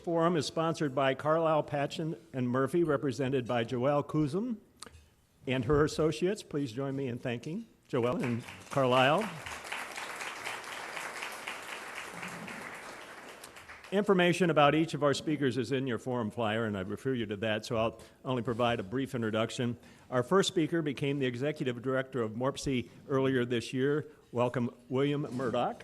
forum is sponsored by Carlisle Patchen and Murphy, represented by Joelle Kuzum and her associates. Please join me in thanking Joelle and Carlisle. Information about each of our speakers is in your forum flyer, and I refer you to that, so I'll only provide a brief introduction. Our first speaker became the executive director of MORPC earlier this year. Welcome, William Murdoch.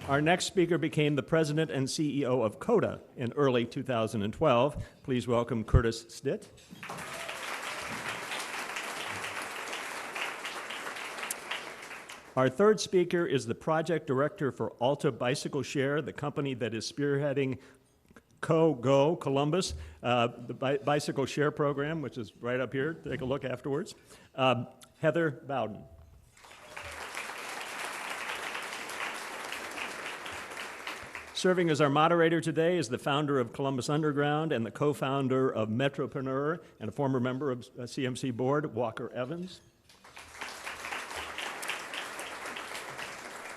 Our next speaker became the president and CEO of COTA in early 2012. Please welcome Curtis Stitt. Our third speaker is the project director for Alta Bicycle Share, the company that is spearheading CoGo Columbus, the bicycle share program, which is right up here. Take a look afterwards. Heather Bowden. Serving as our moderator today is the founder of Columbus Underground and the co-founder of Metropolitan and a former member of CMC board, Walker Evans.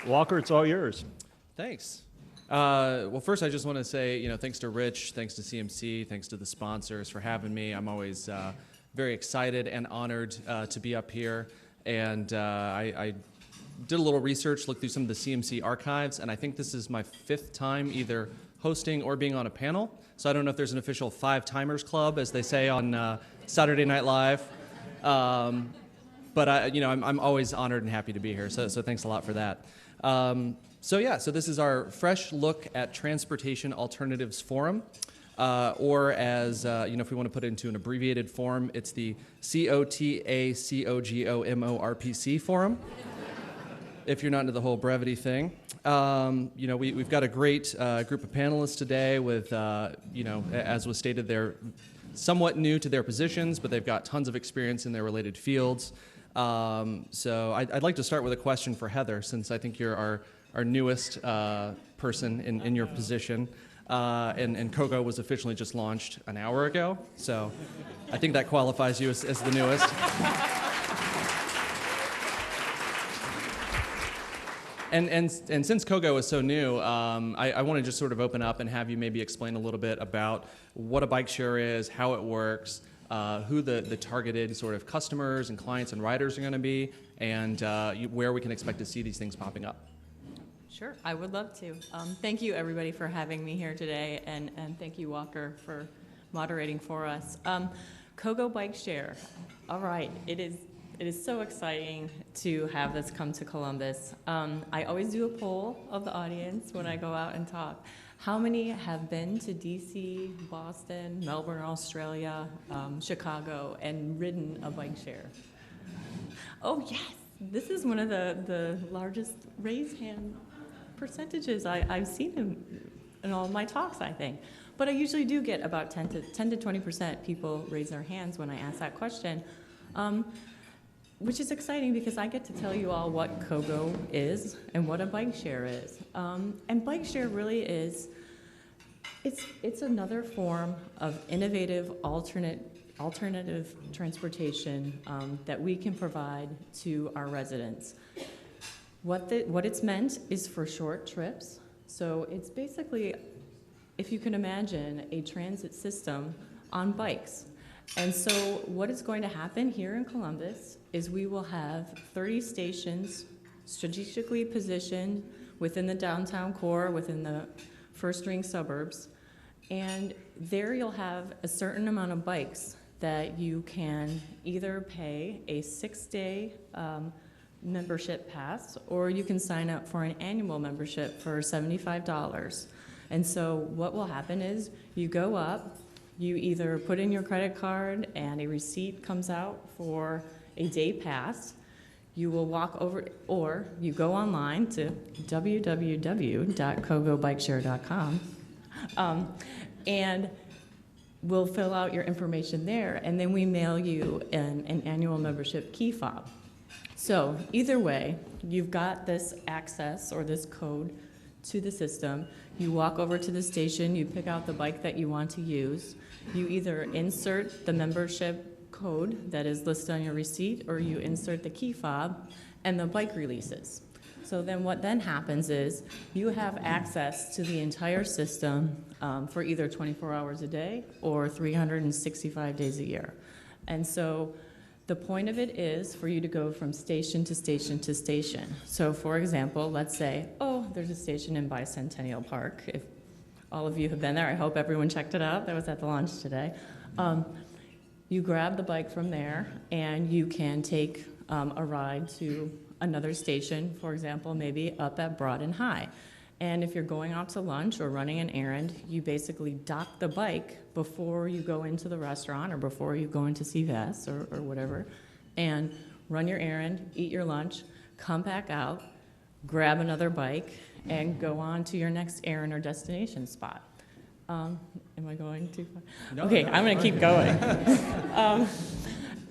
Walker, it's all yours. Thanks. Well, first I just want to say, thanks to Rich, thanks to CMC, thanks to the sponsors for having me. I'm always very excited and honored to be up here. And I did a little research, looked through some of the CMC archives, and I think this is my 5th time either hosting or being on a panel. So I don't know if there's an official 5-timers club, as they say on Saturday Night Live. But I'm always honored and happy to be here. So thanks a lot for that. So this is our fresh look at Transportation Alternatives Forum, or as if we want to put it into an abbreviated form, it's the COTA COGO Forum. If you're not into the whole brevity thing. We've got a great group of panelists today with, as was stated, they're somewhat new to their positions, but they've got tons of experience in their related fields. So I'd like to start with a question for Heather, since I think you're our newest person in your position. And CoGo was officially just launched an hour ago, so I think that qualifies you as the newest. And since CoGo is so new, I want to just sort of open up and have you maybe explain a little bit about what a bike share is, how it works, who the targeted sort of customers and clients and riders are going to be, and where we can expect to see these things popping up. Sure, I would love to. Thank you, everybody, for having me here today, and thank you, Walker, for moderating for us. CoGo Bike Share. All right, it is so exciting to have this come to Columbus. I always do a poll of the audience when I go out and talk. How many have been to DC, Boston, Melbourne, Australia, Chicago, and ridden a bike share? Oh, yes. This is one of the largest raised hand percentages I've seen in all of my talks, I think. But I usually do get about 10 to 20% people raise their hands when I ask that question. Which is exciting because I get to tell you all what CoGo is and what a bike share is. And bike share really is, it's another form of innovative alternative transportation that we can provide to our residents. What it's meant is for short trips. So it's basically, if you can imagine, a transit system on bikes. And so what is going to happen here in Columbus is we will have 30 stations strategically positioned within the downtown core, within the first-ring suburbs. And there you'll have a certain amount of bikes that you can either pay a 6-day membership pass, or you can sign up for an annual membership for $75. And so what will happen is you go up, you either put in your credit card and a receipt comes out for a day pass. You will walk over, or you go online to www.cogobikeshare.com, and we'll fill out your information there, and then we mail you an annual membership key fob. So either way, you've got this access or this code to the system. You walk over to the station, you pick out the bike that you want to use. You either insert the membership code that is listed on your receipt, or you insert the key fob, and the bike releases. So then what then happens is you have access to the entire system for either 24 hours a day or 365 days a year. And so the point of it is for you to go from station to station to station. So for example, let's say, oh, there's a station in Bicentennial Park. If all of you have been there, I hope everyone checked it out. That was at the launch today. You grab the bike from there and you can take a ride to another station, for example, maybe up at Broad and High. And if you're going out to lunch or running an errand, you basically dock the bike before you go into the restaurant or before you go into CVS or whatever, and run your errand, eat your lunch, come back out, grab another bike, and go on to your next errand or destination spot. Am I going too far? No, okay, no, I'm going to keep going.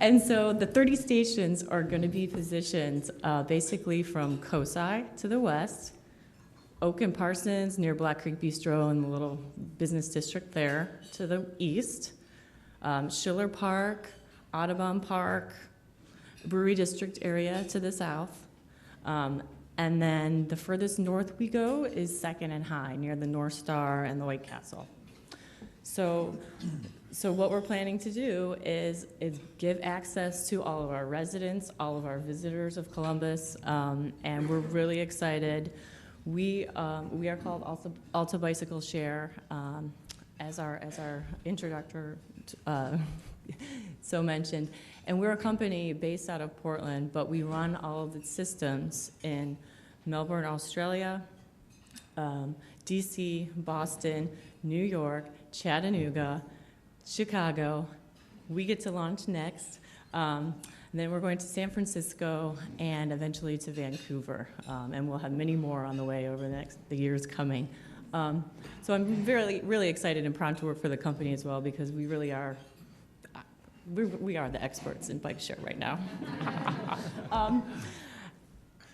And so the 30 stations are going to be positioned basically from COSI to the west, Oak and Parsons near Black Creek Bistro and the little business district there to the east, Schiller Park, Audubon Park, Brewery District area to the south, and then the furthest north we go is Second and High near the North Star and the White Castle. So what we're planning to do is give access to all of our residents, all of our visitors of Columbus, and we're really excited. We are called Alta Bicycle Share, as our introductor so mentioned, and we're a company based out of Portland, but we run all of the systems in Melbourne, Australia, DC, Boston, New York, Chattanooga, Chicago. We get to launch next. And then we're going to San Francisco and eventually to Vancouver. And we'll have many more on the way over the years coming. So I'm really excited and proud to work for the company as well because we really are, we are the experts in bike share right now.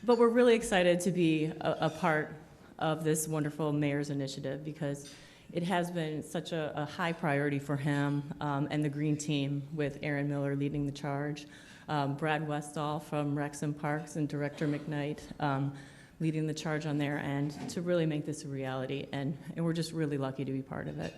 But we're really excited to be a part of this wonderful mayor's initiative because it has been such a high priority for him and the Green Team with Aaron Miller leading the charge, Brad Westall from Wrexham Parks and Director McKnight leading the charge on their end to really make this a reality, and we're just really lucky to be part of it.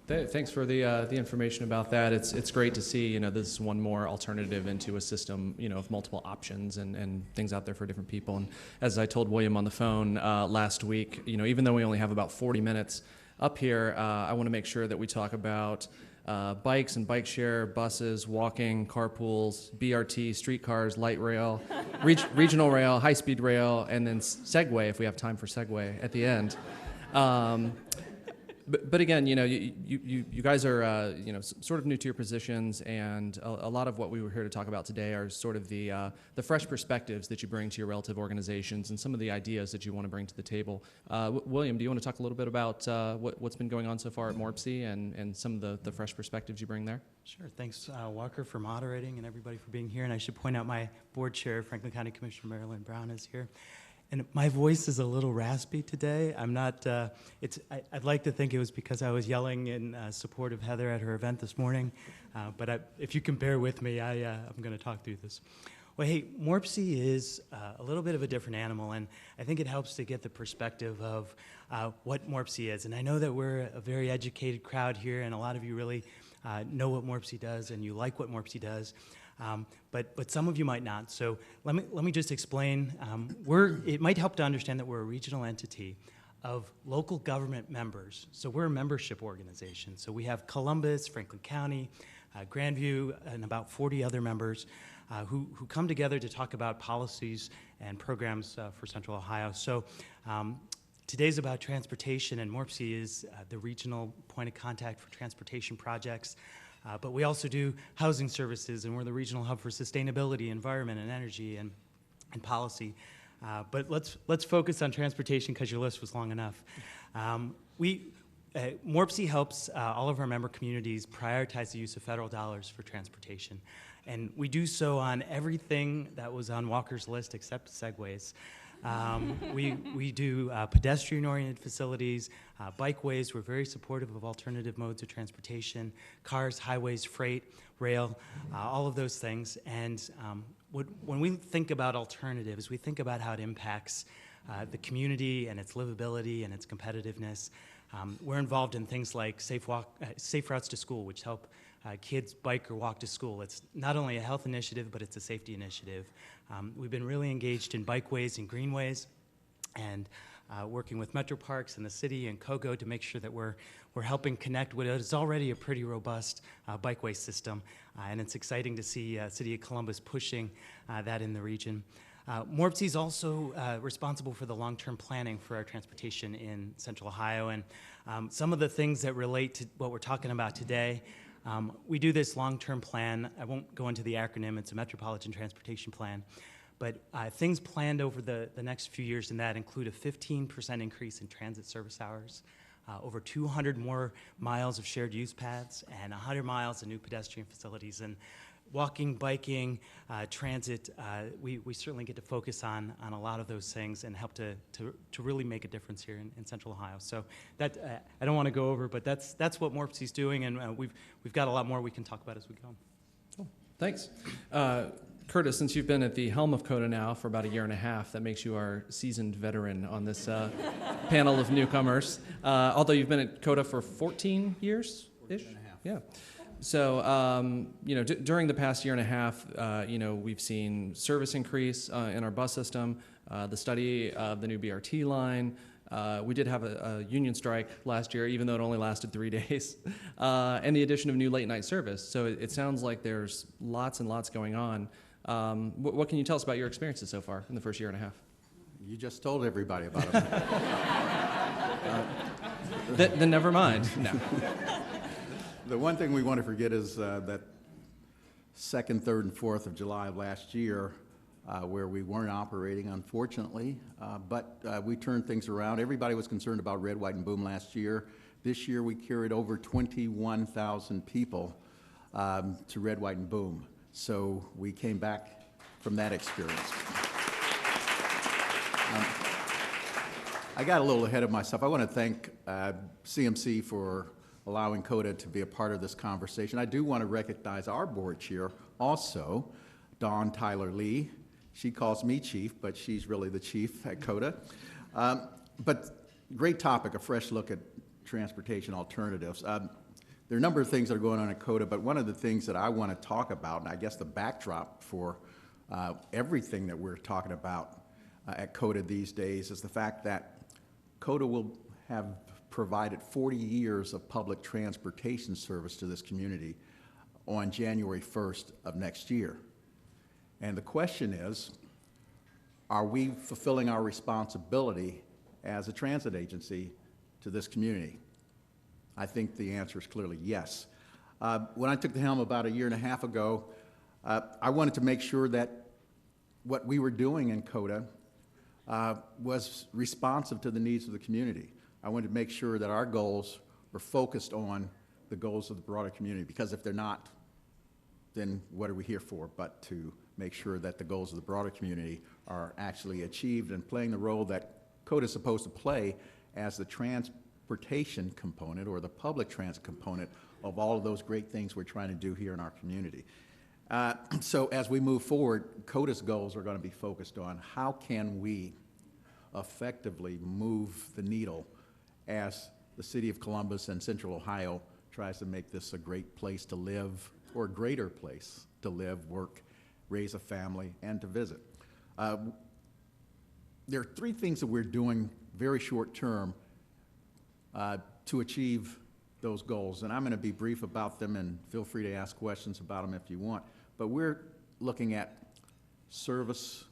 Thanks for the information about that. It's great to see, this is one more alternative into a system, of multiple options and things out there for different people. And as I told William on the phone last week, even though we only have about 40 minutes up here, I want to make sure that we talk about bikes and bike share, buses, walking, carpools, BRT, streetcars, light rail, regional rail, high-speed rail, and then Segway, if we have time for Segway at the end. But again, you guys are sort of new to your positions, and a lot of what we were here to talk about today are sort of the fresh perspectives that you bring to your relative organizations and some of the ideas that you want to bring to the table. William, do you want to talk a little bit about what's been going on so far at MORPC and some of the fresh perspectives you bring there? Sure. Thanks, Walker, for moderating and everybody for being here. And I should point out my board chair, Franklin County Commissioner Marilyn Brown, is here. And my voice is a little raspy today. I'm not, I'd like to think it was because I was yelling in support of Heather at her event this morning. But if you can bear with me, I'm going to talk through this. Well, hey, MORPC is a little bit of a different animal, and I think it helps to get the perspective of what MORPC is. And I know that we're a very educated crowd here, and a lot of you really know what MORPC does, and you like what MORPC does. But some of you might not. So let me just explain. It might help to understand that we're a regional entity of local government members. So we're a membership organization. So we have Columbus, Franklin County, Grandview, and about 40 other members who come together to talk about policies and programs for Central Ohio. So today's about transportation, and MORPC is the regional point of contact for transportation projects. But we also do housing services, and we're the regional hub for sustainability, environment, and energy, and policy. But let's focus on transportation because your list was long enough. MORPC helps all of our member communities prioritize the use of federal dollars for transportation. And we do so on everything that was on Walker's list except segways. We do pedestrian-oriented facilities, bikeways. We're very supportive of alternative modes of transportation, cars, highways, freight, rail, all of those things. And when we think about alternatives, we think about how it impacts the community and its livability and its competitiveness. We're involved in things like safe routes to school, which help kids bike or walk to school. It's not only a health initiative, but it's a safety initiative. We've been really engaged in bikeways and greenways, and working with Metro Parks and the city and CoGo to make sure that we're helping connect what is already a pretty robust bikeway system. And it's exciting to see City of Columbus pushing that in the region. MORPC is also responsible for the long-term planning for our transportation in Central Ohio. And some of the things that relate to what we're talking about today, we do this long-term plan. I won't go into the acronym. It's a Metropolitan Transportation Plan. But things planned over the next few years in that include a 15% increase in transit service hours, over 200 more miles of shared use paths, and 100 miles of new pedestrian facilities. And walking, biking, transit, we certainly get to focus on a lot of those things and help to really make a difference here in Central Ohio. So that I don't want to go over, but that's what MORPC is doing, and we've got a lot more we can talk about as we go. Cool. Thanks. Curtis, since you've been at the helm of COTA now for about a year and a half, that makes you our seasoned veteran on this panel of newcomers. Although you've been at COTA for 14 years-ish? 14 and a half. Yeah. So, during the past year and a half, we've seen service increase in our bus system, the study of the new BRT line. We did have a union strike last year, even though it only lasted 3 days, and the addition of new late-night service. So it sounds like there's lots and lots going on. What can you tell us about your experiences so far in the first year and a half? You just told everybody about it. Then never mind. No. The one thing we want to forget is that 2nd, 3rd, and 4th of July of last year, where we weren't operating, unfortunately, but we turned things around. Everybody was concerned about red, white, and boom last year. This year, we carried over 21,000 people to red, white, and boom. So we came back from that experience. I got a little ahead of myself. I want to thank CMC for allowing COTA to be a part of this conversation. I do want to recognize our board chair also, Dawn Tyler Lee. She calls me chief, but she's really the chief at COTA. But great topic, a fresh look at transportation alternatives. There are a number of things that are going on at COTA, but one of the things that I want to talk about, and I guess the backdrop for everything that we're talking about at COTA these days, is the fact that COTA will have provided 40 years of public transportation service to this community on January 1st of next year. And the question is, are we fulfilling our responsibility as a transit agency to this community? I think the answer is clearly yes. When I took the helm about a year and a half ago, I wanted to make sure that what we were doing in COTA was responsive to the needs of the community. I wanted to make sure that our goals were focused on the goals of the broader community, because if they're not, then what are we here for but to make sure that the goals of the broader community are actually achieved and playing the role that COTA is supposed to play as the transportation component or the public transit component of all of those great things we're trying to do here in our community. So as we move forward, COTA's goals are going to be focused on how can we effectively move the needle as the City of Columbus and Central Ohio tries to make this a great place to live, or a greater place to live, work, raise a family, and to visit. There are 3 things that we're doing very short term to achieve those goals, and I'm going to be brief about them, and feel free to ask questions about them if you want. But we're looking at service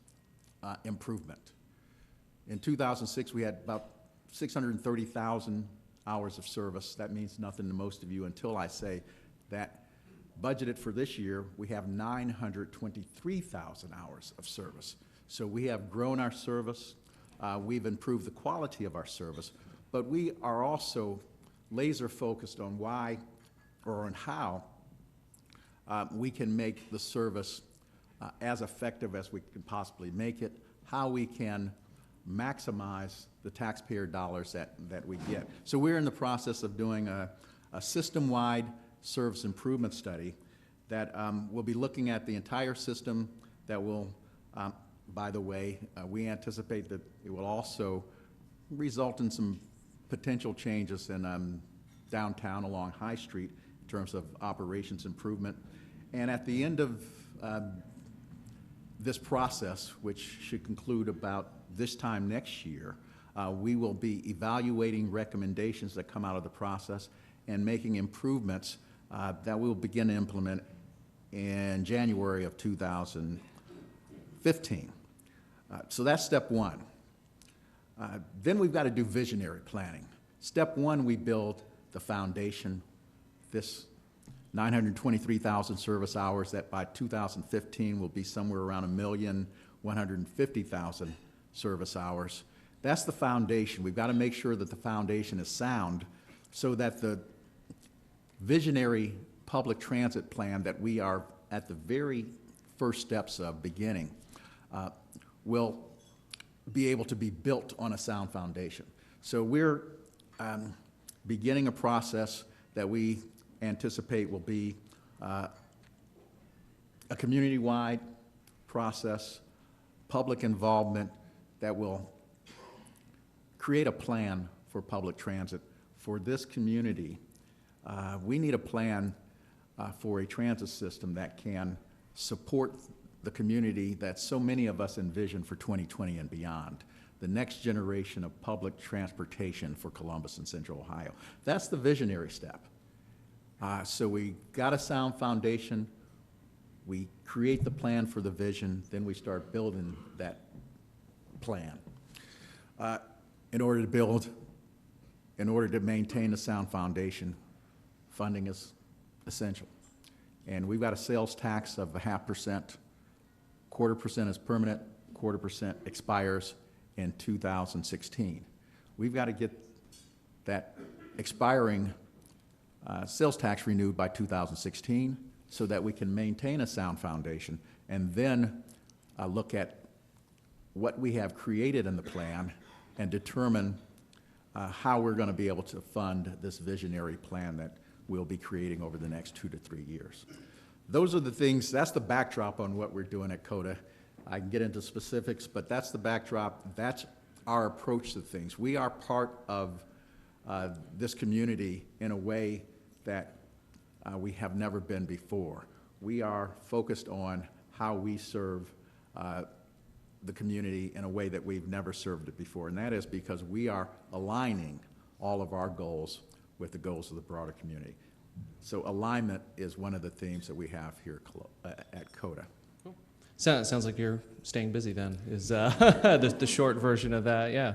improvement. In 2006, we had about 630,000 hours of service. That means nothing to most of you until I say that budgeted for this year, we have 923,000 hours of service. So we have grown our service, we've improved the quality of our service, but we are also laser focused on why or on how we can make the service as effective as we can possibly make it, how we can maximize the taxpayer dollars that we get. So we're in the process of doing a system-wide service improvement study that will be looking at the entire system, that will, by the way, we anticipate that it will also result in some potential changes in downtown along High Street in terms of operations improvement. And at the end of this process, which should conclude about this time next year, we will be evaluating recommendations that come out of the process and making improvements that we'll begin to implement in January of 2015. So that's step one. Then we've got to do visionary planning. Step one, we build the foundation, this 923,000 service hours that by 2015 will be somewhere around 1,150,000 service hours. That's the foundation. We've got to make sure that the foundation is sound so that the visionary public transit plan that we are at the very first steps of beginning will be able to be built on a sound foundation. So we're beginning a process that we anticipate will be a community-wide process, public involvement that will create a plan for public transit for this community. We need a plan for a transit system that can support the community that so many of us envision for 2020 and beyond, the next generation of public transportation for Columbus and Central Ohio. That's the visionary step. So we got a sound foundation, we create the plan for the vision, then we start building that plan. In order to maintain a sound foundation, funding is essential. And we've got a sales tax of 0.5%, 1/4% is permanent, 1/4% expires in 2016. We've got to get that expiring sales tax renewed by 2016 so that we can maintain a sound foundation and then look at what we have created in the plan and determine how we're going to be able to fund this visionary plan that we'll be creating over the next 2 to 3 years. Those are the things, that's the backdrop on what we're doing at COTA. I can get into specifics, but that's the backdrop. That's our approach to things. We are part of this community in a way that we have never been before. We are focused on how we serve the community in a way that we've never served it before, and that is because we are aligning all of our goals with the goals of the broader community. So alignment is one of the themes that we have here at COTA. Sounds like you're staying busy then, is the short version of that, yeah.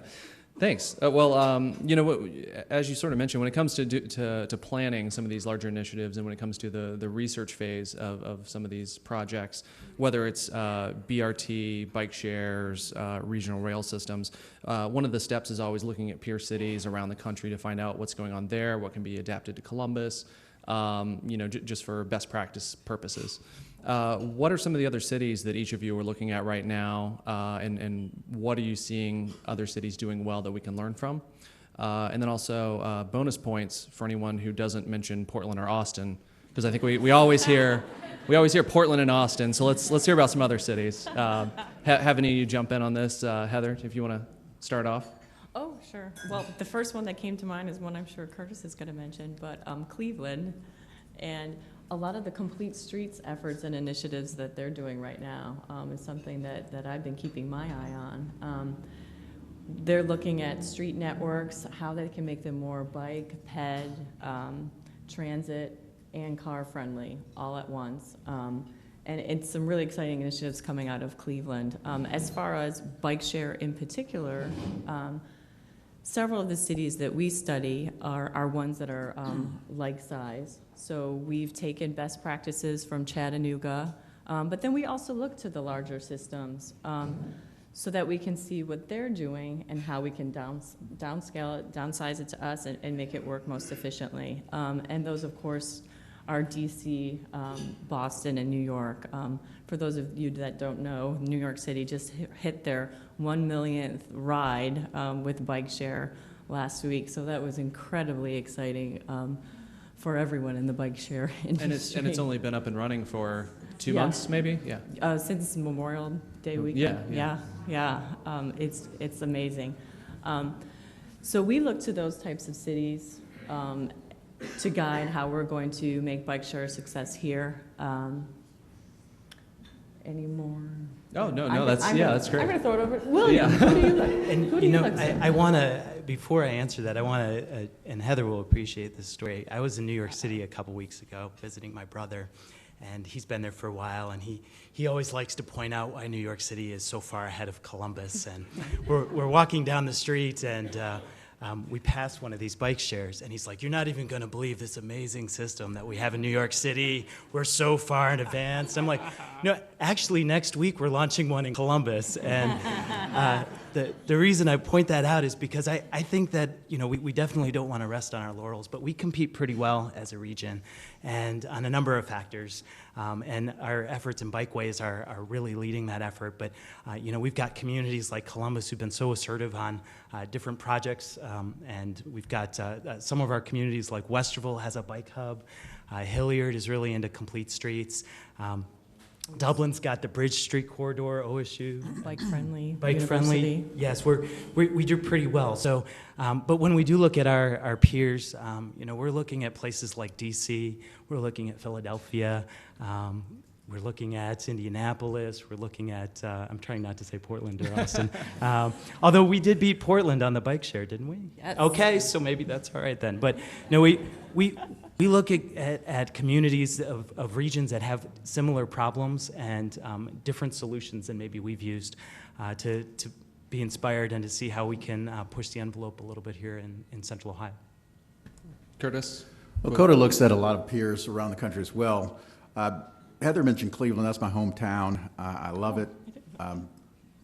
Thanks. Well, you know, as you sort of mentioned, when it comes to planning some of these larger initiatives and when it comes to the research phase of some of these projects, whether it's BRT, bike shares, regional rail systems, one of the steps is always looking at peer cities around the country to find out what's going on there, what can be adapted to Columbus, you know, just for best practice purposes. What are some of the other cities that each of you are looking at right now, and what are you seeing other cities doing well that we can learn from? And then also bonus points for anyone who doesn't mention Portland or Austin, because I think we always hear Portland and Austin. So let's hear about some other cities. Have any of you jump in on this, Heather, if you want to start off? Oh, sure. Well, the first one that came to mind is one I'm sure Curtis is going to mention, but Cleveland, and a lot of the complete streets efforts and initiatives that they're doing right now is something that I've been keeping my eye on. They're looking at street networks, how they can make them more bike, ped, transit, and car friendly all at once. And it's some really exciting initiatives coming out of Cleveland. As far as bike share in particular, several of the cities that we study are ones that are like size. So we've taken best practices from Chattanooga, but then we also look to the larger systems so that we can see what they're doing and how we can downscale it, downsize it to us, and make it work most efficiently. And those, of course, are DC, Boston, and New York. For those of you that don't know, New York City just hit their 1 millionth ride with bike share last week, so that was incredibly exciting for everyone in the bike share industry. And it's only been up and running for 2 Yeah. months, maybe? Yeah. Since Memorial Day weekend. Yeah. It's amazing. So we look to those types of cities to guide how we're going to make bike share a success here. Any more? Oh, no, I'm that's gonna great. I'm going to throw it over. William, Yeah. who do you And who do you know, look to? I want to, before I answer that, I want to, and Heather will appreciate this story. I was in New York City a couple weeks ago visiting my brother, and he's been there for a while, and he always likes to point out why New York City is so far ahead of Columbus. And we're walking down the street, and we passed one of these bike shares, and he's like, "You're not even going to believe this amazing system that we have in New York City. We're so far in advance." I'm like, "No, actually, next week we're launching one in Columbus." And the reason I point that out is because I think that, we definitely don't want to rest on our laurels, but we compete pretty well as a region, and on a number of factors. And our efforts in bikeways are really leading that effort. But, we've got communities like Columbus who've been so assertive on different projects. And we've got some of our communities like Westerville has a bike hub. Hilliard is really into complete streets. Dublin's got the Bridge Street corridor, OSU. Bike friendly. Bike friendly. Yes, we do pretty well. So, but when we do look at our peers, we're looking at places like DC. We're looking at Philadelphia. We're looking at Indianapolis. We're looking at, I'm trying not to say Portland or Austin. Although we did beat Portland on the bike share, didn't we? Yes. Okay, so maybe that's all right then. But no, we look at communities of regions that have similar problems and different solutions than maybe we've used to be inspired and to see how we can push the envelope a little bit here in Central Ohio. Curtis? Well, COTA looks at a lot of peers around the country as well. Heather mentioned Cleveland. That's my hometown. I love it.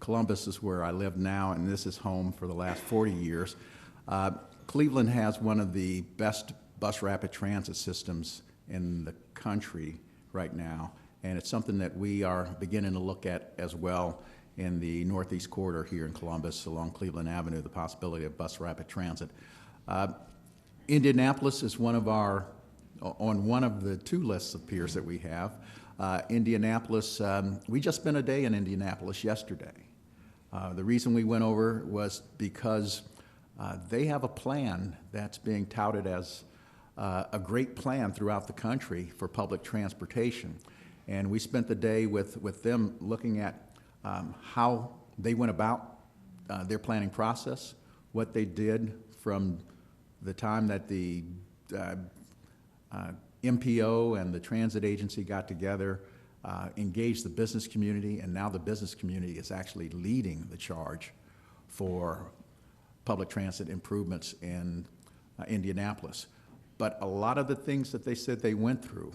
Columbus is where I live now, and this is home for the last 40 years. Cleveland has one of the best bus rapid transit systems in the country right now, and it's something that we are beginning to look at as well in the Northeast Corridor here in Columbus along Cleveland Avenue, the possibility of bus rapid transit. Indianapolis is on one of the 2 lists of peers that we have. Indianapolis, we just spent a day in Indianapolis yesterday. The reason we went over was because they have a plan that's being touted as a great plan throughout the country for public transportation. And we spent the day with them looking at how they went about their planning process, what they did from the time that the MPO and the transit agency got together, engaged the business community, and now the business community is actually leading the charge for public transit improvements in Indianapolis. But a lot of the things that they said they went through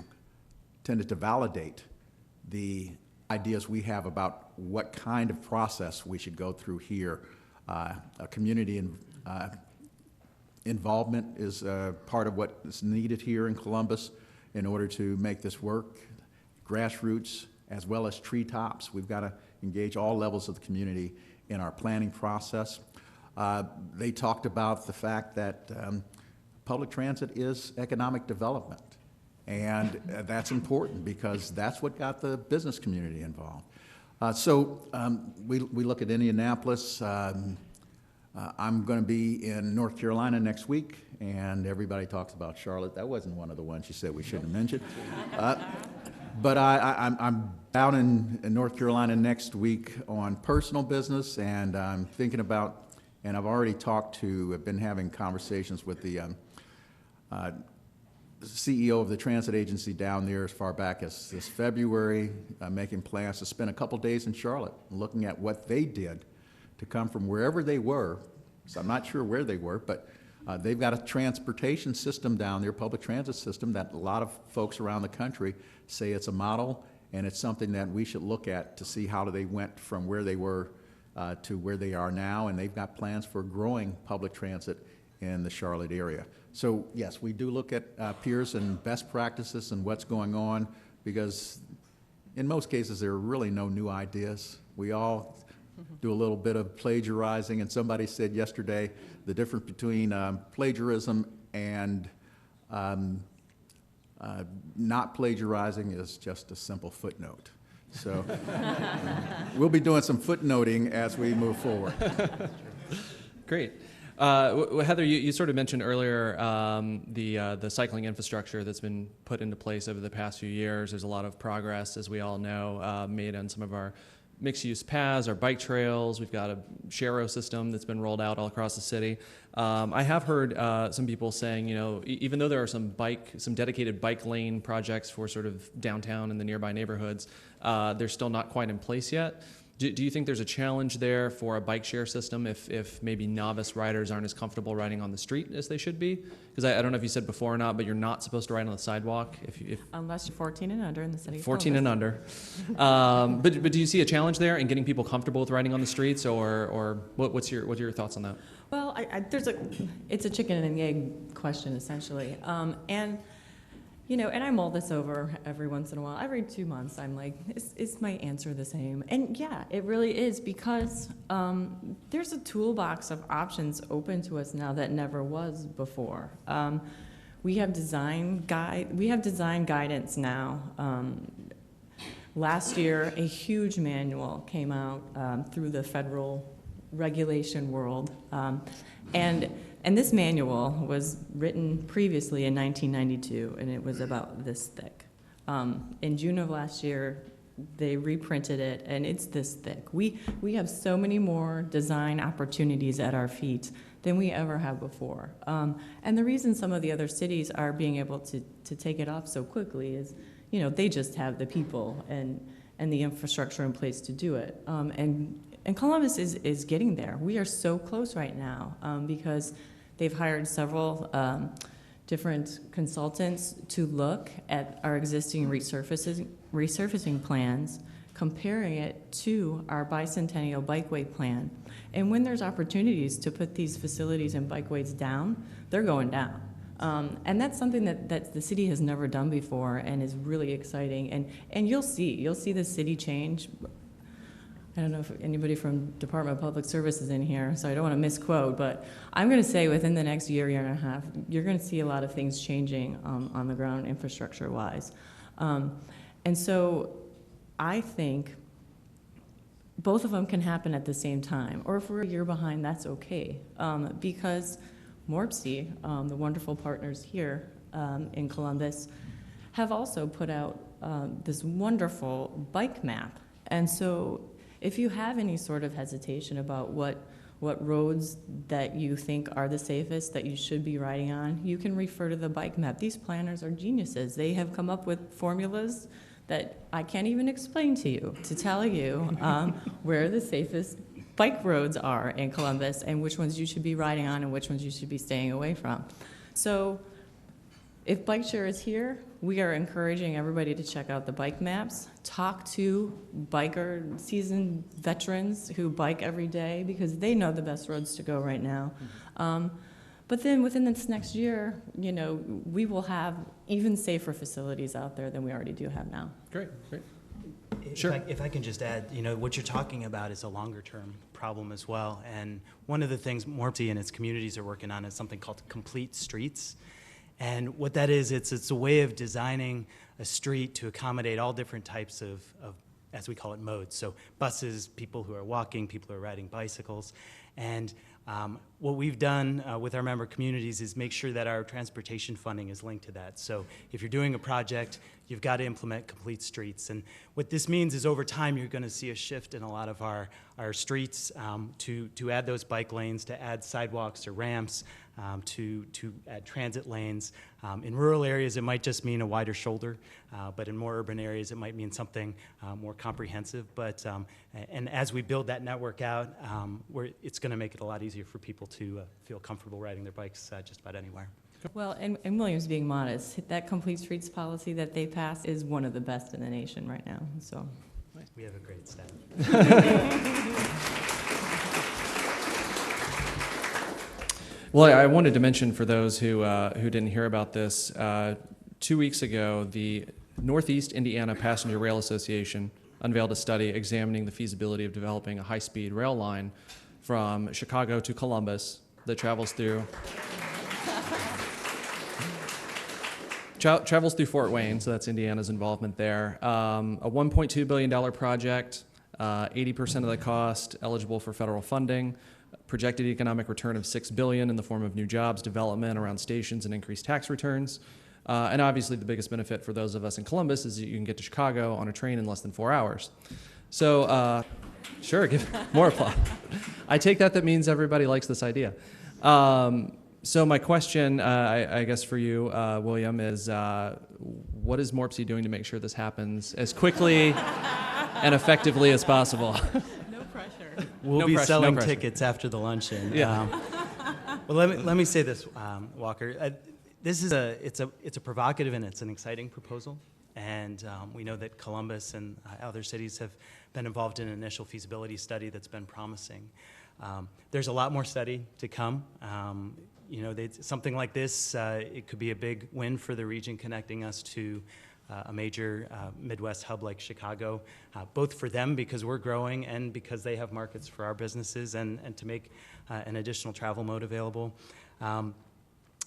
tended to validate the ideas we have about what kind of process we should go through here. A community involvement is part of what is needed here in Columbus in order to make this work. Grassroots as well as treetops. We've got to engage all levels of the community in our planning process. They talked about the fact that public transit is economic development, and that's important because that's what got the business community involved. So we look at Indianapolis. I'm going to be in North Carolina next week, and everybody talks about Charlotte. That wasn't one of the ones you said we shouldn't have mentioned. But I'm out in North Carolina next week on personal business, and I'm thinking about, and I've been having conversations with the CEO of the transit agency down there as far back as this February, making plans to spend a couple days in Charlotte, looking at what they did to come from wherever they were. So I'm not sure where they were, but they've got a transportation system down there, public transit system, that a lot of folks around the country say it's a model, and it's something that we should look at to see how they went from where they were to where they are now, and they've got plans for growing public transit in the Charlotte area. So yes, we do look at peers and best practices and what's going on, because in most cases there are really no new ideas. We all do a little bit of plagiarizing, and somebody said yesterday the difference between plagiarism and Not plagiarizing is just a simple footnote. So we'll be doing some footnoting as we move forward. Great. Heather, you sort of mentioned earlier the cycling infrastructure that's been put into place over the past few years. There's a lot of progress, as we all know, made on some of our mixed-use paths, our bike trails. We've got a Share-O system that's been rolled out all across the city. I have heard some people saying, you know, even though there are some dedicated bike lane projects for sort of downtown and the nearby neighborhoods, they're still not quite in place yet. Do you think there's a challenge there for a bike share system if maybe novice riders aren't as comfortable riding on the street as they should be? Because I don't know if you said before or not, but you're not supposed to ride on the sidewalk if Unless you're 14 and under in the city of 14 and Columbus. under. But do you see a challenge there in getting people comfortable with riding on the streets, or what are your thoughts on that? Well, it's a chicken and egg question, essentially. And, you know, and I mull this over every once in a while. Every 2 months, I'm like, is my answer the same? And yeah, it really is, because there's a toolbox of options open to us now that never was before. We have design guidance now. Last year, a huge manual came out through the federal regulation world, and this manual was written previously in 1992, and it was about this thick. In June of last year, they reprinted it, and it's this thick. We have so many more design opportunities at our feet than we ever have before. And the reason some of the other cities are being able to take it off so quickly is, you know, they just have the people and the infrastructure in place to do it. And Columbus is getting there. We are so close right now because they've hired several different consultants to look at our existing resurfacing plans, comparing it to our bicentennial bikeway plan. And when there's opportunities to put these facilities and bikeways down, they're going down. And that's something that the city has never done before and is really exciting. And you'll see the city change. I don't know if anybody from Department of Public Service is in here, so I don't want to misquote, but I'm going to say within the next year and a half, you're going to see a lot of things changing on the ground infrastructure-wise. And so I think both of them can happen at the same time, or if we're a year behind, that's okay, because MORPC, the wonderful partners here in Columbus, have also put out this wonderful bike map. And so if you have any sort of hesitation about what roads that you think are the safest that you should be riding on, you can refer to the bike map. These planners are geniuses. They have come up with formulas that I can't even explain to you to tell you where the safest bike roads are in Columbus and which ones you should be riding on and which ones you should be staying away from. So if bike share is here, we are encouraging everybody to check out the bike maps, talk to seasoned veterans who bike every day because they know the best roads to go right now. But then within this next year, you know, we will have even safer facilities out there than we already do have now. Great. Sure. If I can just add, you know, what you're talking about is a longer-term problem as well. And one of the things MORPC and its communities are working on is something called complete streets. And what that is, it's a way of designing a street to accommodate all different types of, as we call it, modes. So buses, people who are walking, people who are riding bicycles. And what we've done with our member communities is make sure that our transportation funding is linked to that. So if you're doing a project, you've got to implement complete streets. And what this means is over time, you're going to see a shift in a lot of our streets to add those bike lanes, to add sidewalks or ramps, to add transit lanes. In rural areas, it might just mean a wider shoulder, but in more urban areas, it might mean something more comprehensive. But and as we build that network out, it's going to make it a lot easier for people to feel comfortable riding their bikes just about anywhere. Well, and Williams being modest, that complete streets policy that they passed is one of the best in the nation right now. So we have a great staff. Well, I wanted to mention for those who didn't hear about this, 2 weeks ago, the Northeast Indiana Passenger Rail Association unveiled a study examining the feasibility of developing a high-speed rail line from Chicago to Columbus that travels through travels through Fort Wayne, so that's Indiana's involvement there. A $1.2 billion project, 80% of the cost eligible for federal funding, projected economic return of $6 billion in the form of new jobs, development around stations, and increased tax returns. And obviously the biggest benefit for those of us in Columbus is that you can get to Chicago on a train in less than 4 hours. So, sure, give more applause. I take that means everybody likes this idea. So my question, I guess for you, William, is what is MORPC doing to make sure this happens as quickly and effectively as possible? No pressure. We'll No be pressure, selling no pressure. tickets after the luncheon. Yeah. Well, let me say this, Walker. This is it's a provocative and it's an exciting proposal, and we know that Columbus and other cities have been involved in an initial feasibility study that's been promising. There's a lot more study to come. You know, something like this, it could be a big win for the region, connecting us to a major Midwest hub like Chicago, both for them because we're growing and because they have markets for our businesses, and to make an additional travel mode available.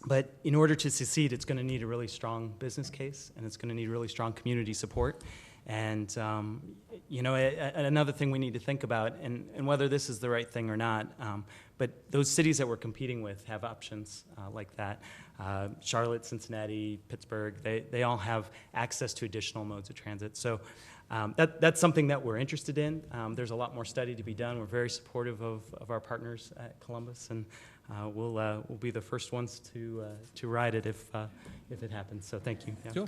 But in order to succeed, it's going to need a really strong business case, and it's going to need really strong community support. And, you know, another thing we need to think about, and whether this is the right thing or not, but those cities that we're competing with have options like that. Charlotte, Cincinnati, Pittsburgh, they all have access to additional modes of transit. So that's something that we're interested in. There's a lot more study to be done. We're very supportive of our partners at Columbus, and we'll be the first ones to ride it if it happens. So thank you. Yeah. Sure.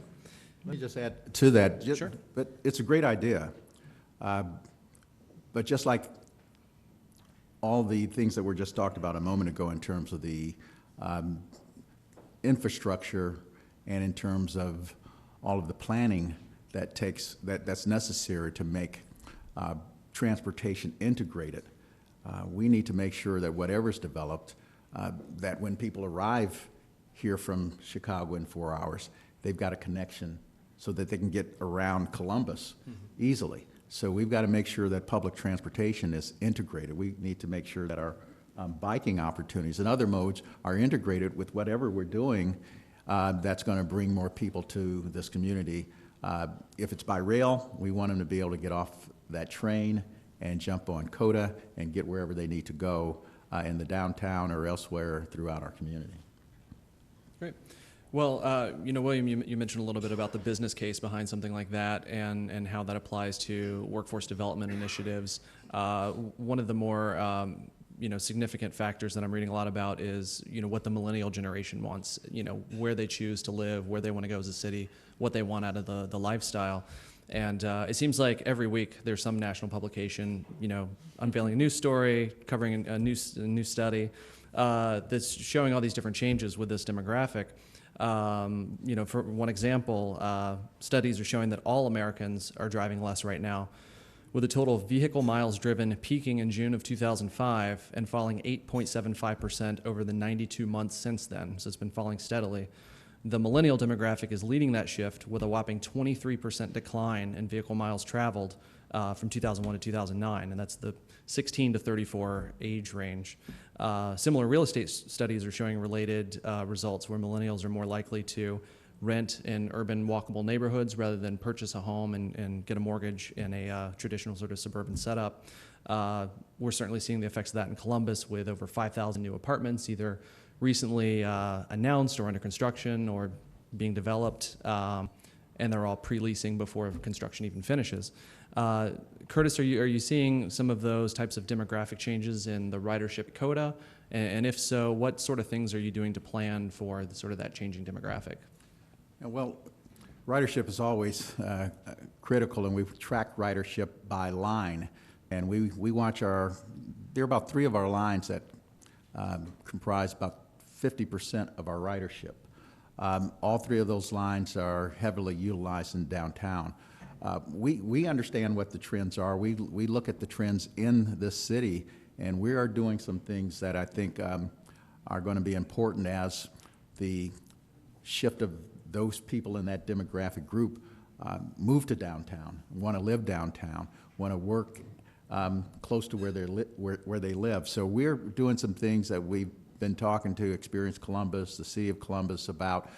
Let me just add to that. Sure. But it's a great idea. But just like all the things that were just talked about a moment ago in terms of the infrastructure and in terms of all of the planning that's necessary to make transportation integrated, we need to make sure that whatever's developed, that when people arrive here from Chicago in 4 hours, they've got a connection so that they can get around Columbus easily. So we've got to make sure that public transportation is integrated. We need to make sure that our biking opportunities and other modes are integrated with whatever we're doing that's going to bring more people to this community. If it's by rail, we want them to be able to get off that train and jump on COTA and get wherever they need to go in the downtown or elsewhere throughout our community. Great. Well, you know, William, you mentioned a little bit about the business case behind something like that and how that applies to workforce development initiatives. One of the more you know, significant factors that I'm reading a lot about is, you know, what the millennial generation wants, you know, where they choose to live, where they want to go as a city, what they want out of the lifestyle. And it seems like every week there's some national publication, you know, unveiling a news story, covering a new study that's showing all these different changes with this demographic. You know, for one example, studies are showing that all Americans are driving less right now, with the total vehicle miles driven peaking in June of 2005 and falling 8.75% over the 92 months since then. So it's been falling steadily. The millennial demographic is leading that shift with a whopping 23% decline in vehicle miles traveled from 2001 to 2009, and that's the 16 to 34 age range. Similar real estate studies are showing related results where millennials are more likely to rent in urban walkable neighborhoods rather than purchase a home and get a mortgage in a traditional sort of suburban setup. We're certainly seeing the effects of that in Columbus with over 5,000 new apartments either recently announced or under construction or being developed, and they're all pre-leasing before construction even finishes. Curtis, are you seeing some of those types of demographic changes in the ridership COTA? And if so, what sort of things are you doing to plan for sort of that changing demographic? Well, ridership is always critical, and we track ridership by line. And we watch there are about 3 of our lines that comprise about 50% of our ridership. All 3 of those lines are heavily utilized in downtown. We understand what the trends are. We look at the trends in this city, and we are doing some things that I think are going to be important as the shift of those people in that demographic group move to downtown, want to live downtown, want to work close to where they live. So we're doing some things that we've been talking to Experience Columbus, the City of Columbus, about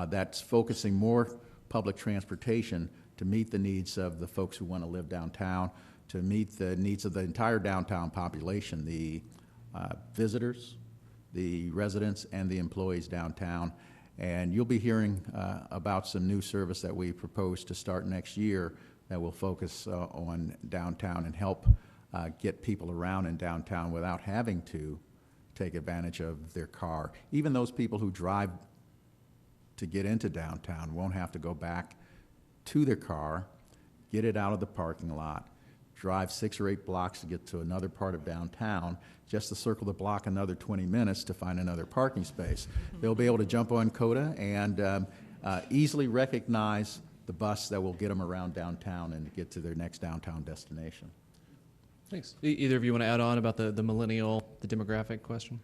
that's focusing more public transportation to meet the needs of the folks who want to live downtown, to meet the needs of the entire downtown population, the visitors, the residents, and the employees downtown. And you'll be hearing about some new service that we propose to start next year that will focus on downtown and help get people around in downtown without having to take advantage of their car. Even those people who drive to get into downtown won't have to go back to their car, get it out of the parking lot, drive 6 or 8 blocks to get to another part of downtown, just to circle the block another 20 minutes to find another parking space. They'll be able to jump on COTA and easily recognize the bus that will get them around downtown and get to their next downtown destination. Thanks. Either of you want to add on about the millennial, the demographic question?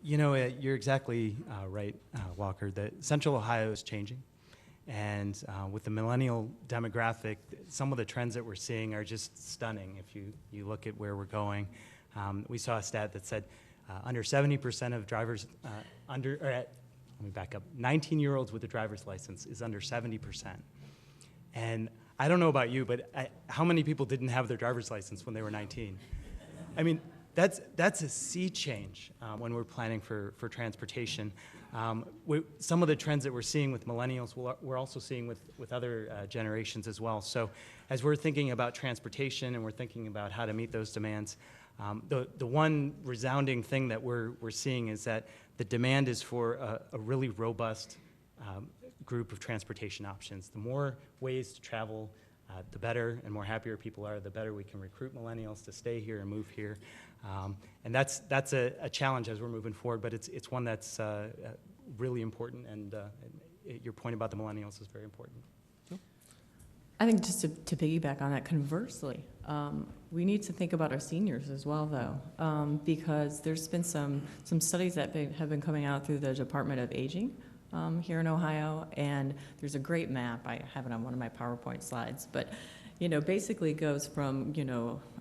You know, you're exactly right, Walker, that Central Ohio is changing. And with the millennial demographic, some of the trends that we're seeing are just stunning if you look at where we're going. We saw a stat that said under 70% of drivers let me back up, 19-year-olds with a driver's license is under 70%. And I don't know about you, but how many people didn't have their driver's license when they were 19? I mean, that's a sea change when we're planning for transportation. Some of the trends that we're seeing with millennials, we're also seeing with other generations as well. So as we're thinking about transportation and we're thinking about how to meet those demands, the one resounding thing that we're seeing is that the demand is for a really robust group of transportation options. The more ways to travel, the better, and more happier people are, the better we can recruit millennials to stay here and move here. And that's a challenge as we're moving forward, but it's one that's really important, and your point about the millennials is very important. I think just to piggyback on that, conversely, we need to think about our seniors as well, though, because there's been some studies that have been coming out through the Department of Aging here in Ohio, and there's a great map. I have it on one of my PowerPoint slides, but basically goes from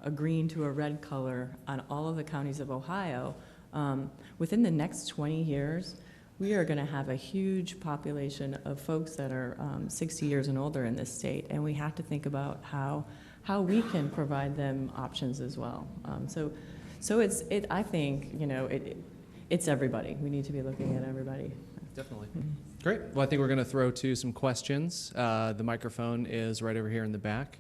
a green to a red color on all of the counties of Ohio. Within the next 20 years, we are going to have a huge population of folks that are 60 years and older in this state, and we have to think about how we can provide them options as well. So I think it's everybody. We need to be looking at everybody. Definitely. Great. Well, I think we're going to throw to some questions. The microphone is right over here in the back.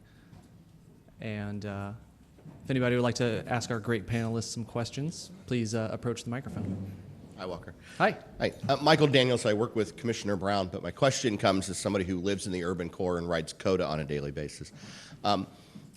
And if anybody would like to ask our great panelists some questions, please approach the microphone. Hi, Walker. Hi. Hi. Michael Daniels. I work with Commissioner Brown, but my question comes as somebody who lives in the urban core and rides COTA on a daily basis.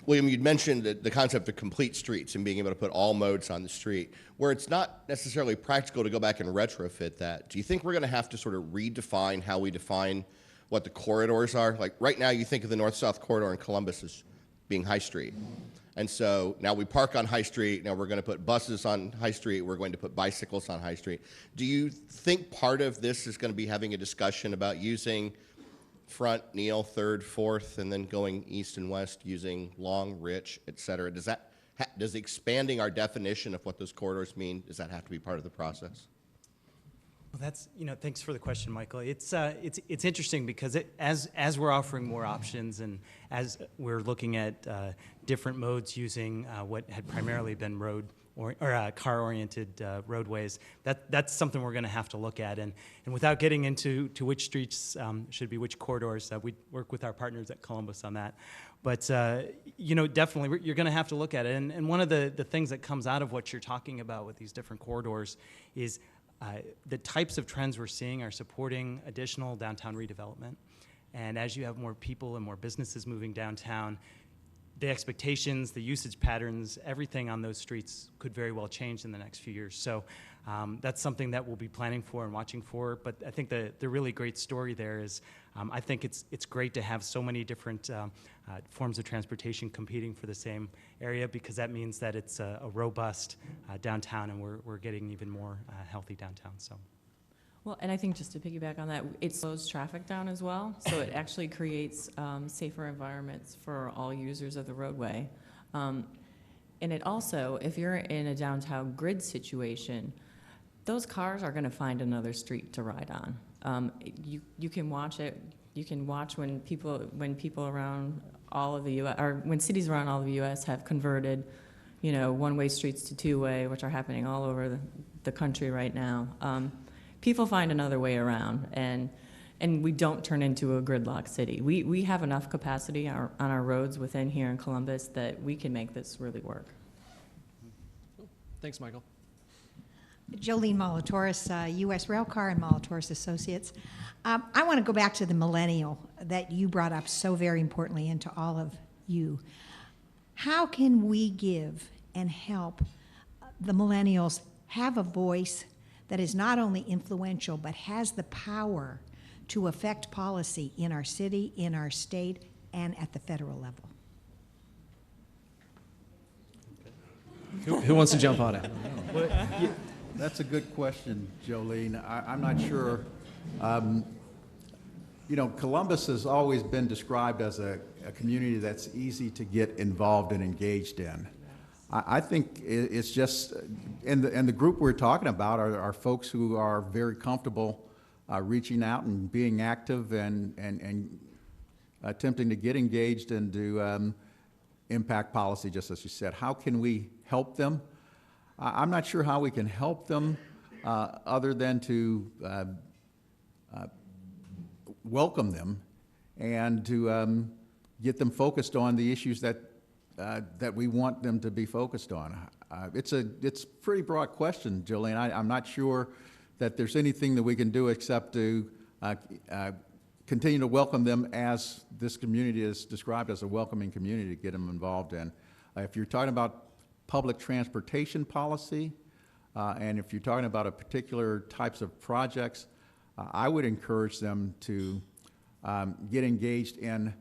William, you'd mentioned the concept of complete streets and being able to put all modes on the street, where it's not necessarily practical to go back and retrofit that. Do you think we're going to have to sort of redefine how we define what the corridors are? Like right now, you think of the north-south corridor in Columbus as being High Street. And so now we park on High Street. Now we're going to put buses on High Street. We're going to put bicycles on High Street. Do you think part of this is going to be having a discussion about using Front, Neal, Third, Fourth, and then going east and west using Long, Rich, et cetera? Does expanding our definition of what those corridors mean, does that have to be part of the process? Well, that's, thanks for the question, Michael. It's interesting because as we're offering more options and as we're looking at different modes using what had primarily been car-oriented roadways, that's something we're going to have to look at. And without getting into which streets should be which corridors, we work with our partners at Columbus on that. But, definitely you're going to have to look at it. And one of the things that comes out of what you're talking about with these different corridors is the types of trends we're seeing are supporting additional downtown redevelopment. And as you have more people and more businesses moving downtown, the expectations, the usage patterns, everything on those streets could very well change in the next few years. So that's something that we'll be planning for and watching for. But I think the really great story there is I think it's great to have so many different forms of transportation competing for the same area, because that means that it's a robust downtown, and we're getting even more healthy downtown. So. Well, and I think just to piggyback on that, it slows traffic down as well, so it actually creates safer environments for all users of the roadway. And it also, if you're in a downtown grid situation, those cars are going to find another street to ride on. You can watch it. You can watch when people around all of the U.S. or when cities around all of the U.S. have converted, one-way streets to two-way, which are happening all over the country right now. People find another way around, and we don't turn into a gridlock city. We have enough capacity on our roads within here in Columbus that we can make this really work. Thanks, Michael. Jolene Molatoris, U.S. Railcar and Molatoris Associates. I want to go back to the millennial that you brought up so very importantly, and to all of you. How can we give and help the millennials have a voice that is not only influential, but has the power to affect policy in our city, in our state, and at the federal level? Who wants to jump on it? That's a good question, Jolene. I'm not sure. Columbus has always been described as a community that's easy to get involved and engaged in. I think it's just, and the group we're talking about are folks who are very comfortable reaching out and being active and attempting to get engaged and to impact policy, just as you said. How can we help them? I'm not sure how we can help them other than to welcome them and to get them focused on the issues that we want them to be focused on. It's a pretty broad question, Jolene. I'm not sure that there's anything that we can do except to continue to welcome them as this community is described as a welcoming community to get them involved in. If you're talking about public transportation policy, and if you're talking about a particular types of projects, I would encourage them to get engaged in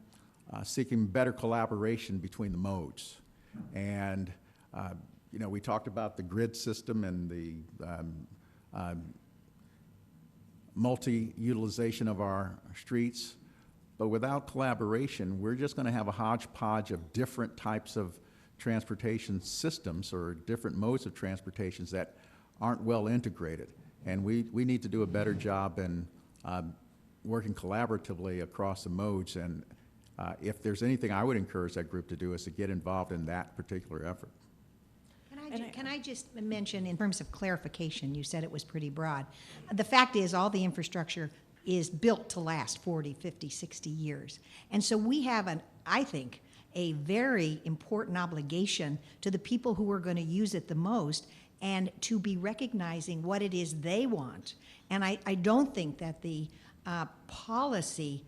seeking better collaboration between the modes. And we talked about the grid system and the multi-utilization of our streets, but without collaboration, we're just going to have a hodgepodge of different types of transportation systems or different modes of transportations that aren't well integrated. And we need to do a better job in working collaboratively across the modes. And if there's anything I would encourage that group to do is to get involved in that particular effort. Can I just mention, in terms of clarification, you said it was pretty broad. The fact is, all the infrastructure is built to last 40, 50, 60 years. And so we have, I think, a very important obligation to the people who are going to use it the most, and to be recognizing what it is they want. And I don't think that the policy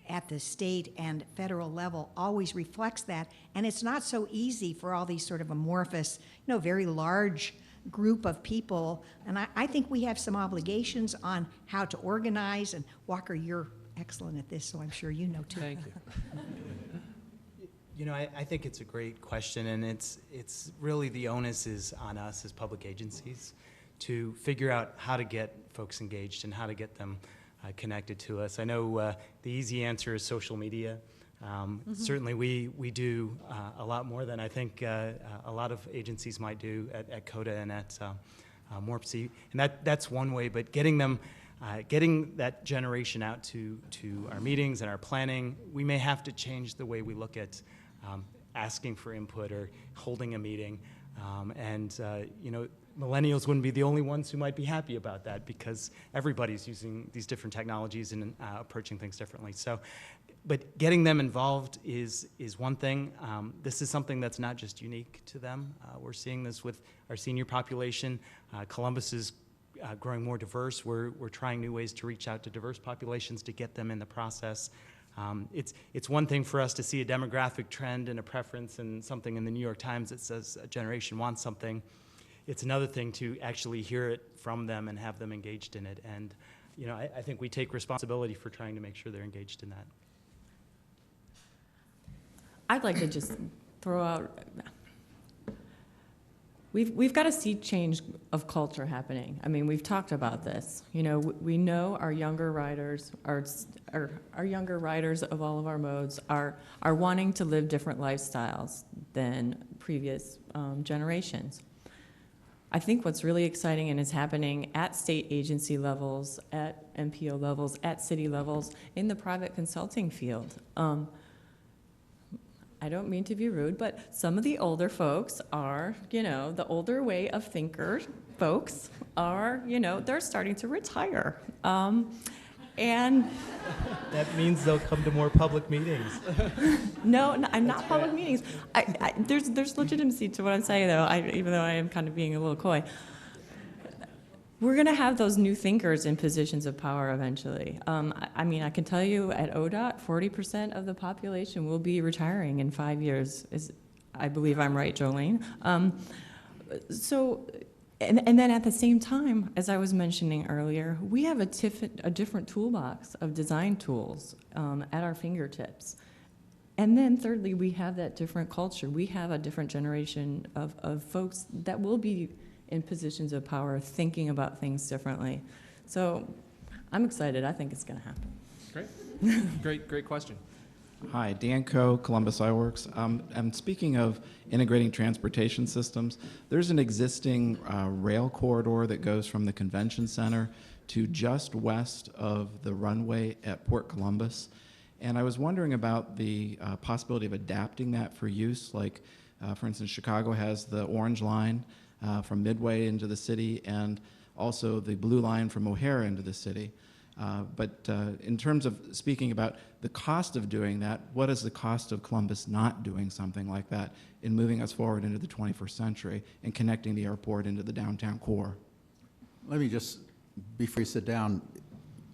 at the state and federal level always reflects that. And it's not so easy for all these sort of amorphous, very large group of people. And I think we have some obligations on how to organize. And Walker, you're excellent at this, so I'm sure you know too. Thank you. I think it's a great question, and it's really the onus is on us as public agencies to figure out how to get folks engaged and how to get them connected to us. I know the easy answer is social media. Certainly we do a lot more than I think a lot of agencies might do at COTA and at MORPC, and that's one way, but getting that generation out to our meetings and our planning, we may have to change the way we look at asking for input or holding a meeting. Millennials wouldn't be the only ones who might be happy about that, because everybody's using these different technologies and approaching things differently. So, but getting them involved is one thing. This is something that's not just unique to them. We're seeing this with our senior population. Columbus is growing more diverse. We're trying new ways to reach out to diverse populations to get them in the process. It's one thing for us to see a demographic trend and a preference and something in the New York Times that says a generation wants something. It's another thing to actually hear it from them and have them engaged in it. And I think we take responsibility for trying to make sure they're engaged in that. I'd like to just throw out, we've got a sea change of culture happening. I mean, we've talked about this. We know our younger riders, our younger riders of all of our modes are wanting to live different lifestyles than previous generations. I think what's really exciting and is happening at state agency levels, at MPO levels, at city levels, in the private consulting field. I don't mean to be rude, but some of the older folks are, the older way of thinker folks are, they're starting to retire. And That means they'll come to more public meetings. no, I'm not public meetings. There's legitimacy to what I'm saying, though, even though I am kind of being a little coy. We're going to have those new thinkers in positions of power eventually. I can tell you at ODOT, 40% of the population will be retiring in 5 years. I believe I'm right, Jolene. And then at the same time, as I was mentioning earlier, we have a different toolbox of design tools at our fingertips. And then thirdly, we have that different culture. We have a different generation of folks that will be in positions of power thinking about things differently. So I'm excited. I think it's going to happen. Great question. Hi, Dan Coe, Columbus iWorks. I'm speaking of integrating transportation systems. There's an existing rail corridor that goes from the convention center to just west of the runway at Port Columbus. And I was wondering about the possibility of adapting that for use. Like, for instance, Chicago has the Orange Line from Midway into the city, and also the Blue Line from O'Hare into the city. But in terms of speaking about the cost of doing that, what is the cost of Columbus not doing something like that in moving us forward into the 21st century and connecting the airport into the downtown core? Let me just, before you sit down,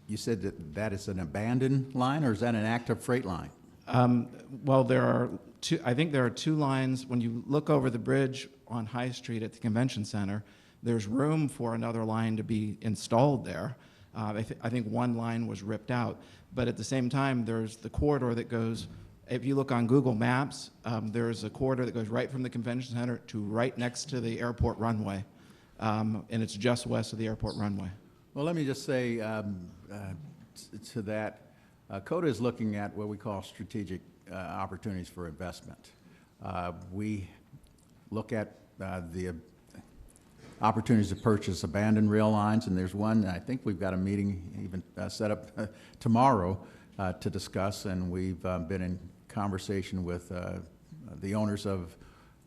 you said that is an abandoned line, or is that an active freight line? Well, I think there are two lines. When you look over the bridge on High Street at the convention center, there's room for another line to be installed there. I think one line was ripped out. But at the same time, there's the corridor that goes, if you look on Google Maps, there's a corridor that goes right from the convention center to right next to the airport runway. And it's just west of the airport runway. Well, let me just say to that, COTA is looking at what we call strategic opportunities for investment. We look at the opportunities to purchase abandoned rail lines, and there's one, I think we've got a meeting even set up tomorrow to discuss, and we've been in conversation with the owners of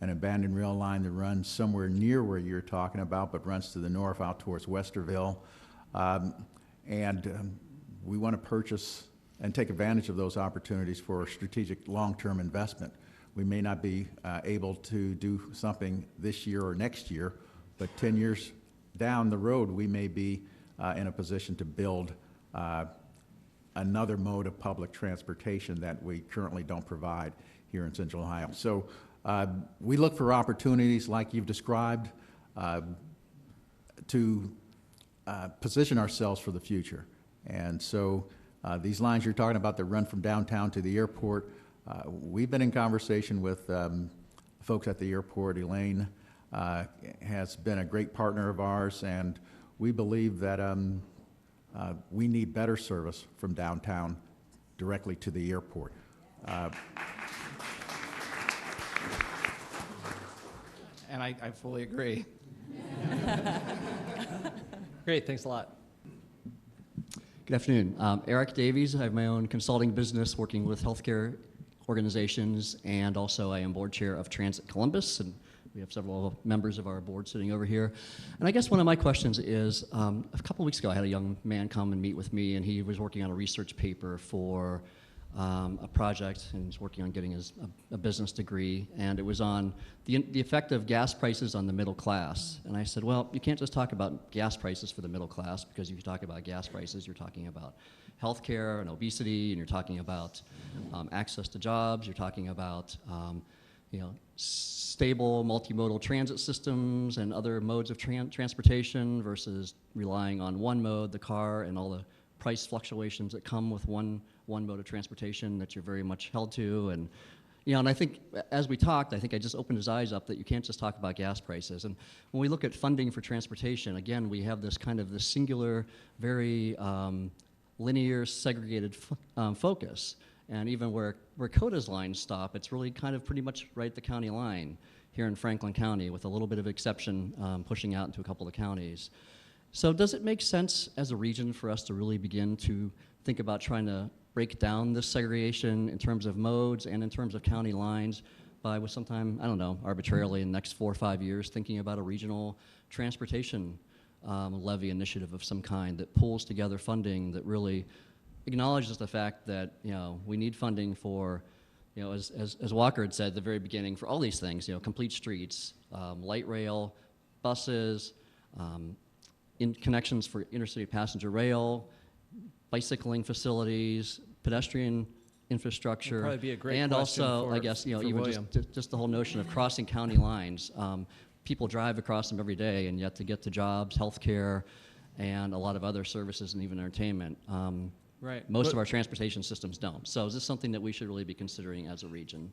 an abandoned rail line that runs somewhere near where you're talking about, but runs to the north out towards Westerville. We want to purchase and take advantage of those opportunities for strategic long-term investment. We may not be able to do something this year or next year, but 10 years down the road, we may be in a position to build another mode of public transportation that we currently don't provide here in Central Ohio. So we look for opportunities like you've described to position ourselves for the future. And so these lines you're talking about that run from downtown to the airport, we've been in conversation with folks at the airport. Elaine has been a great partner of ours, and we believe that we need better service from downtown directly to the airport. And I fully agree. Great, thanks a lot. Good afternoon. Eric Davies. I have my own consulting business working with healthcare organizations, and also I am board chair of Transit Columbus, and we have several members of our board sitting over here. And I guess one of my questions is, a couple of weeks ago I had a young man come and meet with me, and he was working on a research paper for a project, and he's working on getting a business degree, and it was on the effect of gas prices on the middle class. And I said, well, you can't just talk about gas prices for the middle class, because if you talk about gas prices, you're talking about healthcare and obesity, and you're talking about access to jobs, you're talking about stable multimodal transit systems and other modes of transportation versus relying on one mode, the car, and all the price fluctuations that come with one mode of transportation that you're very much held to. And and I think as we talked, I think I just opened his eyes up that you can't just talk about gas prices. And when we look at funding for transportation, again, we have this kind of this singular, very linear, segregated focus. And even where COTA's lines stop, it's really kind of pretty much right at the county line. here in Franklin County, with a little bit of exception pushing out into a couple of counties. So does it make sense as a region for us to really begin to think about trying to break down this segregation in terms of modes and in terms of county lines by, with sometime, I don't know, arbitrarily in the next 4 or 5 years, thinking about a regional transportation levy initiative of some kind that pulls together funding that really acknowledges the fact that, you know, we need funding for, you know, as Walker had said at the very beginning, for all these things, you know, complete streets, light rail, buses, in connections for intercity passenger rail, bicycling facilities, pedestrian infrastructure, That'd probably be a great and question also, for- I guess, you know, for even William. just the whole notion of crossing county lines. People drive across them every day, and yet to get to jobs, healthcare, and a lot of other services and even entertainment. Right. Most But- of our transportation systems don't. So is this something that we should really be considering as a region?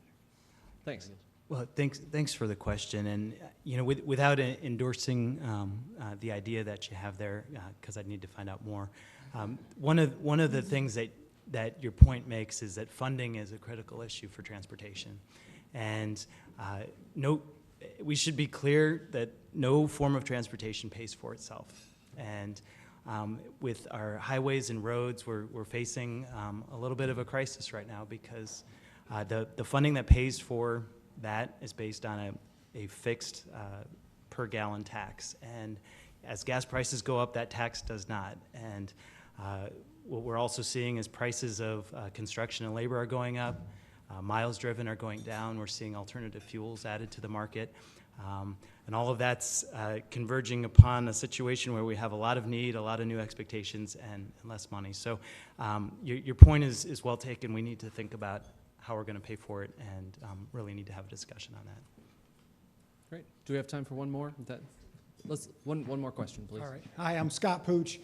Thanks. Well, thanks for the question. And, you know, without endorsing the idea that you have there, because I'd need to find out more, one of the things that your point makes is that funding is a critical issue for transportation. And we should be clear that no form of transportation pays for itself. And with our highways and roads, we're facing a little bit of a crisis right now because the funding that pays for that is based on a fixed per gallon tax. And as gas prices go up, that tax does not. And what we're also seeing is prices of construction and labor are going up. Miles driven are going down. We're seeing alternative fuels added to the market. And all of that's converging upon a situation where we have a lot of need, a lot of new expectations, and less money. So your point is well taken. We need to think about how we're going to pay for it and really need to have a discussion on that. Great. Do we have time for one more? One more question, please. All right. Hi, I'm Scott Pooch.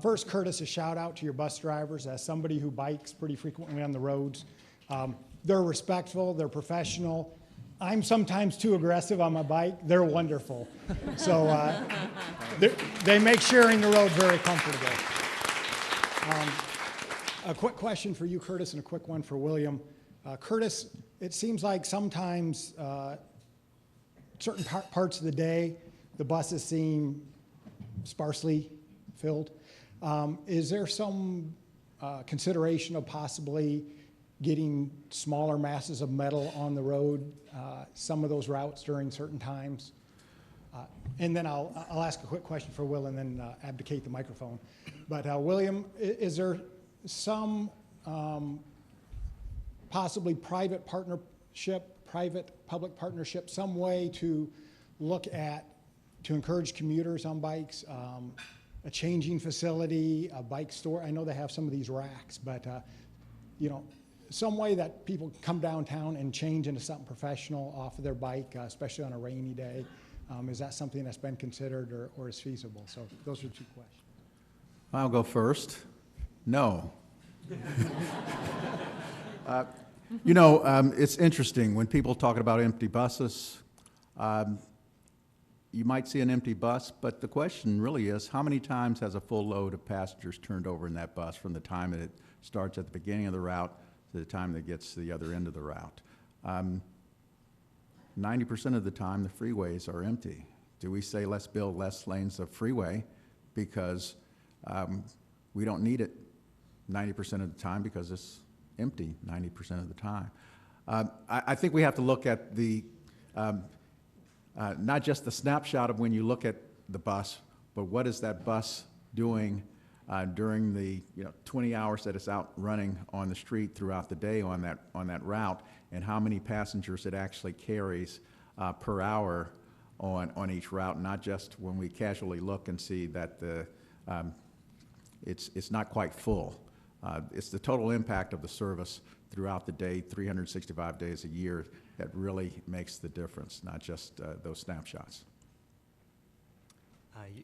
First, Curtis, a shout out to your bus drivers. As somebody who bikes pretty frequently on the roads, they're respectful, they're professional. I'm sometimes too aggressive on my bike. They're wonderful. So they make sharing the road very comfortable. A quick question for you, Curtis, and a quick one for William. Curtis, it seems like sometimes certain parts of the day, the buses seem sparsely filled. Is there some consideration of possibly getting smaller masses of metal on the road, some of those routes during certain times? And then I'll ask a quick question for Will and then abdicate the microphone. But William, is there some possibly private-public partnership, some way to look at, to encourage commuters on bikes, a changing facility, a bike store? I know they have some of these racks, but you know, some way that people come downtown and change into something professional off of their bike, especially on a rainy day. Is that something that's been considered or is feasible? So those are 2 questions. I'll go first. No. You know, it's interesting when people talk about empty buses. You might see an empty bus, but the question really is, how many times has a full load of passengers turned over in that bus from the time that it starts at the beginning of the route to the time that it gets to the other end of the route? 90% of the time, the freeways are empty. Do we say let's build less lanes of freeway because we don't need it 90% of the time because it's empty 90% of the time? I think we have to look at the not just the snapshot of when you look at the bus, but what is that bus doing during the 20 hours that it's out running on the street throughout the day on that route, and how many passengers it actually carries per hour on each route, not just when we casually look and see that it's not quite full. It's the total impact of the service throughout the day, 365 days a year, that really makes the difference, not just those snapshots.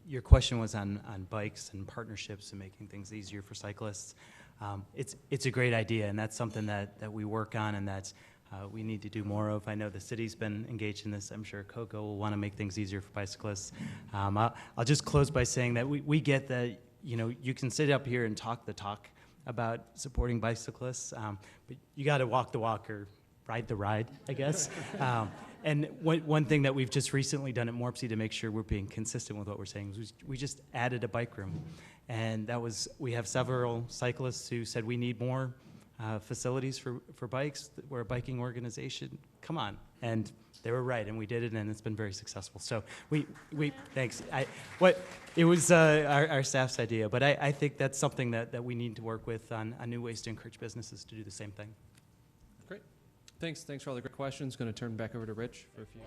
Your question was on bikes and partnerships and making things easier for cyclists. It's a great idea, and that's something that we work on and that we need to do more of. I know the city's been engaged in this. I'm sure CoGo will want to make things easier for bicyclists. I'll just close by saying that we get that you can sit up here and talk the talk about supporting bicyclists, but you got to walk the walk or ride the ride, I guess. And one thing that we've just recently done at Morpsey to make sure we're being consistent with what we're saying is we just added a bike room. And we have several cyclists who said we need more facilities for bikes. We're a biking organization. Come on. And they were right, and we did it, and it's been very successful. So thanks. It was our staff's idea, but I think that's something that we need to work with on new ways to encourage businesses to do the same thing. Great. Thanks for all the great questions. Going to turn back over to Rich for a few.